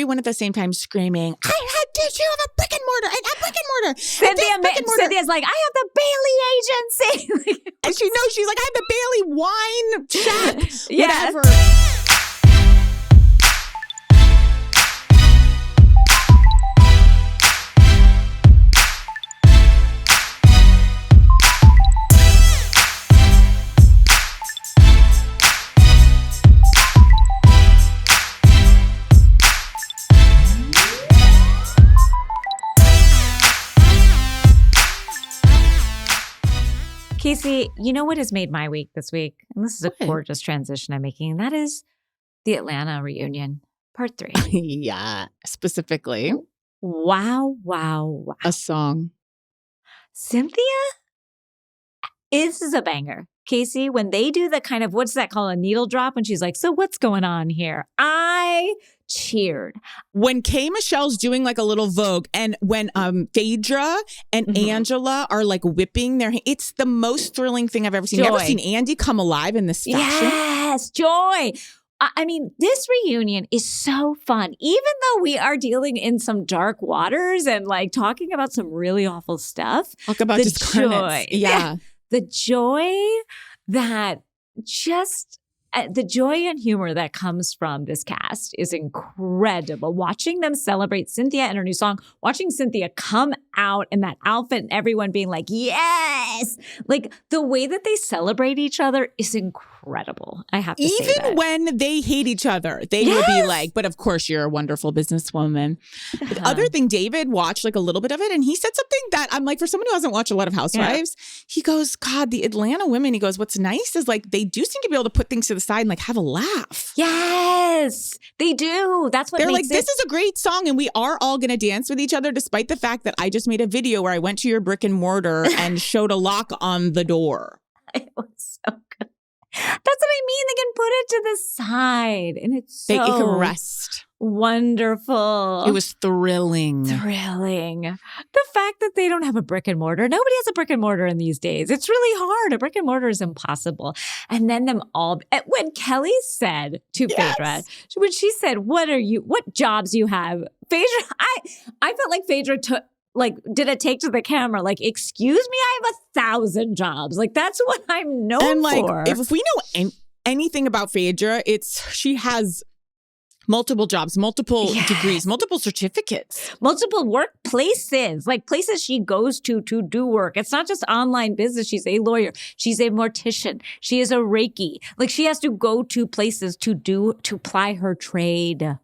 everyone at the same time screaming, did you have a brick and mortar? And a brick and mortar. Cynthia's like, I have the Bailey agency. And she knows, she's like, I have the Bailey wine shack. Yes. Whatever. Casey, you know what has made my week this week? And this is a gorgeous transition I'm making. And that is the Atlanta reunion, part 3. Yeah, specifically. Wow. A song. Cynthia, this is a banger. Casey, when they do the kind of, what's that called, a needle drop? And she's like, so what's going on here? I cheered. When K. Michelle's doing like a little Vogue, and when Fedra and Angela are like whipping their hands, it's the most thrilling thing I've ever seen. Joy. You ever seen Andy come alive in this fashion? Yes, joy. I mean, this reunion is so fun, even though we are dealing in some dark waters and like talking about some really awful stuff. Talk about discarnates. Yeah. The joy that just the joy and humor that comes from this cast is incredible. Watching them celebrate Cynthia and her new song, watching Cynthia come out in that outfit and everyone being like, yes, like the way that they celebrate each other is incredible. I have to say that. Even when they hate each other, they will be like, but of course you're a wonderful businesswoman. The other thing, David watched like a little bit of it and he said something that I'm like, for someone who hasn't watched a lot of Housewives, he goes, God, the Atlanta women, he goes, what's nice is like, they do seem to be able to put things to the side and like have a laugh. Yes, they do. That's what they're makes like, this is a great song and we are all going to dance with each other, despite the fact that I just made a video where I went to your brick and mortar and showed a lock on the door. It was so good. That's what I mean. They can put it to the side and it's so it can rest. Wonderful. It was thrilling. The fact that they don't have a brick and mortar. Nobody has a brick and mortar in these days. It's really hard. A brick and mortar is impossible. And then them all, when Kelly said to Fedra, when she said, what jobs you have? Phaedra, I felt like Phaedra took, like, did a take to the camera, like, excuse me, I have 1,000 jobs. Like, that's what I'm known for. And like, if we know anything about Phaedra, she has multiple jobs, multiple degrees, multiple certificates. Multiple workplaces, like places she goes to do work. It's not just online business. She's a lawyer. She's a mortician. She is a Reiki. Like she has to go to places to ply her trade.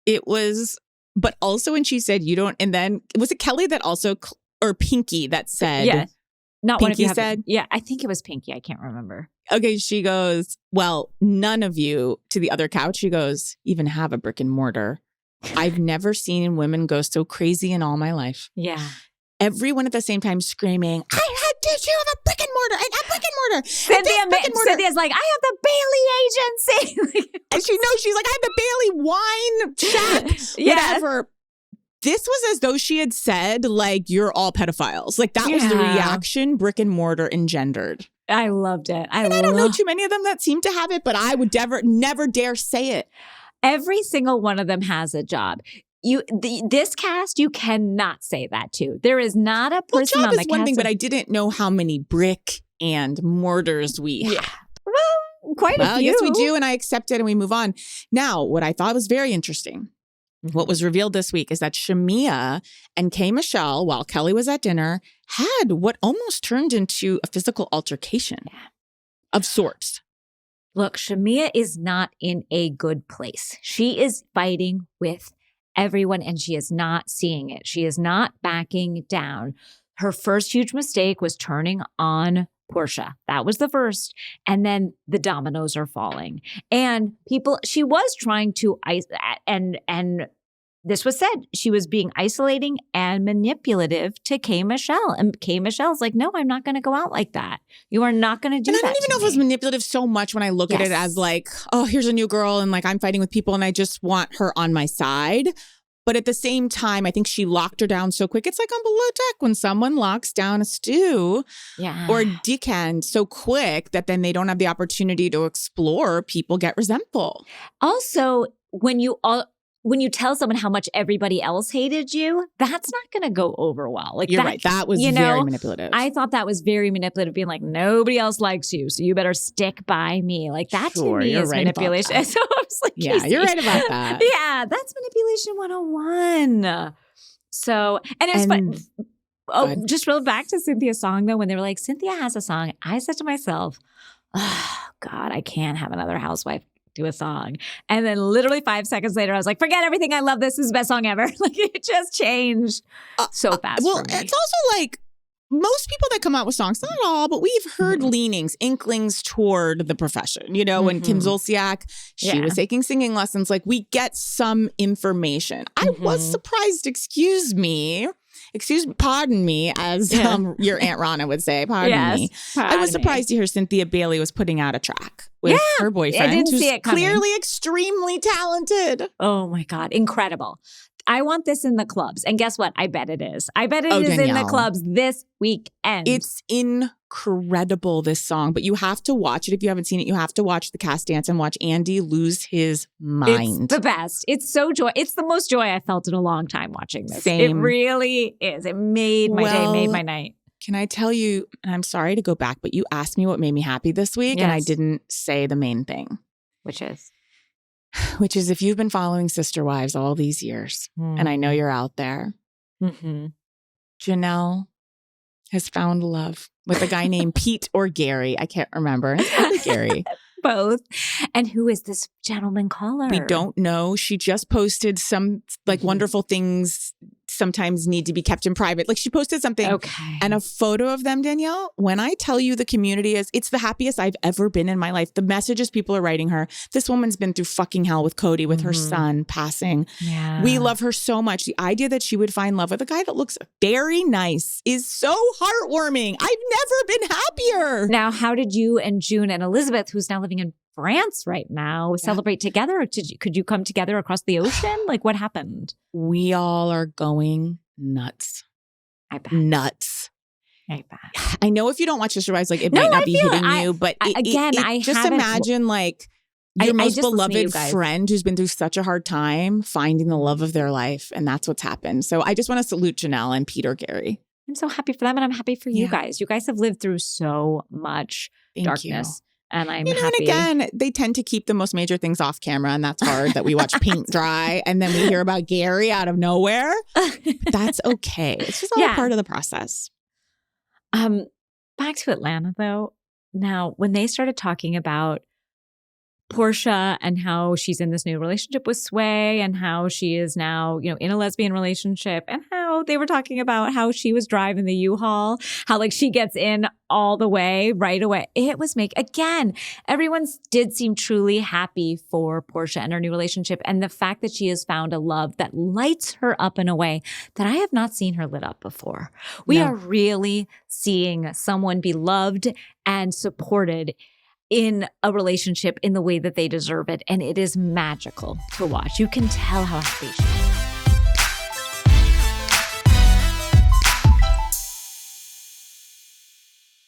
It was, but also when she said you don't, and then was it Kelly that also, or Pinky that said, yeah. Not Pinky one of you said? Yeah, I think it was Pinky. I can't remember. Okay, she goes, well, none of you, to the other couch, she goes, even have a brick and mortar. I've never seen women go so crazy in all my life. Yeah. Everyone at the same time screaming, did you have a brick and mortar? And a brick and mortar. Cynthia's like, I have the Bailey agency. And she knows, she's like, I have the Bailey wine shack. Whatever. This was as though she had said, like, you're all pedophiles. Like, that was the reaction brick and mortar engendered. I loved it. I don't know too many of them that seem to have it, but I would never dare say it. Every single one of them has a job. This cast, you cannot say that to. There is not a person on the cast. Job is one thing, but I didn't know how many brick and mortars we have. Well, quite a few. Yes, we do, and I accept it and we move on. Now, what I thought was very interesting, what was revealed this week is that Shamia and K. Michelle, while Kelly was at dinner, had what almost turned into a physical altercation of sorts. Look, Shamia is not in a good place. She is fighting with everyone and she is not seeing it. She is not backing down. Her first huge mistake was turning on Porsche. That was the first. And then the dominoes are falling. And she was trying to, and this was said, she was being isolating and manipulative to K. Michelle. And K. Michelle's like, no, I'm not going to go out like that. You are not going to do that. And I don't even know if it was manipulative so much when I look at it as like, oh, here's a new girl and like I'm fighting with people and I just want her on my side. But at the same time, I think she locked her down so quick. It's like on Below Deck when someone locks down a stew or a decant so quick that then they don't have the opportunity to explore, people get resentful. Also, when when you tell someone how much everybody else hated you, that's not going to go over well. Like You're right. That was very manipulative. I thought that was very manipulative, being like, nobody else likes you, so you better stick by me. Like that to me is manipulation. So I was like, yeah, you're right about that. Yeah, that's manipulation 101. So, and it was fun. Oh, just real back to Cynthia's song though, when they were like, Cynthia has a song. I said to myself, oh God, I can't have another housewife do a song. And then literally 5 seconds later, I was like, forget everything. I love this. This is the best song ever. Like it just changed so fast. Well, for me. It's also like most people that come out with songs, not all, but we've heard leanings, inklings toward the profession. You know, when Kim Zolciak, she was taking singing lessons. Like we get some information. I was surprised, pardon me, as your Aunt Rana would say, pardon me. I was surprised to hear Cynthia Bailey was putting out a track with her boyfriend, who's clearly extremely talented. Oh my God, incredible. I want this in the clubs. And guess what? I bet it is. I bet it is Danielle. in the clubs this weekend. It's incredible, this song. But you have to watch it. If you haven't seen it, you have to watch the cast dance and watch Andy lose his mind. It's the best. It's so joy. It's the most joy I felt in a long time watching this. Same. It really is. It made my day, made my night. Can I tell you, and I'm sorry to go back, but you asked me what made me happy this week, and I didn't say the main thing. Which is if you've been following Sister Wives all these years, and I know you're out there, Janelle has found love with a guy named Pete or Gary. I can't remember. It's probably Gary. Both. And who is this gentleman caller? We don't know. She just posted some wonderful things sometimes need to be kept in private. Like she posted something and a photo of them, Danielle. When I tell you the community it's the happiest I've ever been in my life. The messages people are writing her. This woman's been through fucking hell with Cody, with her son passing. Yeah. We love her so much. The idea that she would find love with a guy that looks very nice is so heartwarming. I've never been happier. Now, how did you and June and Elizabeth, who's now living in France right now, celebrate together? Could you come together across the ocean? Like what happened? We all are going nuts. I bet. Nuts. I bet. I know if you don't watch Sister Wives, like it might not be hitting you, but I just imagine like your most beloved friend who's been through such a hard time finding the love of their life, and that's what's happened. So I just want to salute Janelle and Peter Gary. I'm so happy for them, and I'm happy for you guys. You guys have lived through so much darkness. And I'm happy. And again, they tend to keep the most major things off camera, and that's hard that we watch paint dry and then we hear about Gary out of nowhere. But that's okay. It's just all part of the process. Back to Atlanta, though. Now, when they started talking about Porsche and how she's in this new relationship with Sway and how she is now, in a lesbian relationship, and how they were talking about how she was driving the U-Haul, how like she gets in all the way right away. It was everyone did seem truly happy for Porsche and her new relationship. And the fact that she has found a love that lights her up in a way that I have not seen her lit up before. We are really seeing someone be loved and supported in a relationship in the way that they deserve it. And it is magical to watch. You can tell how happy she is.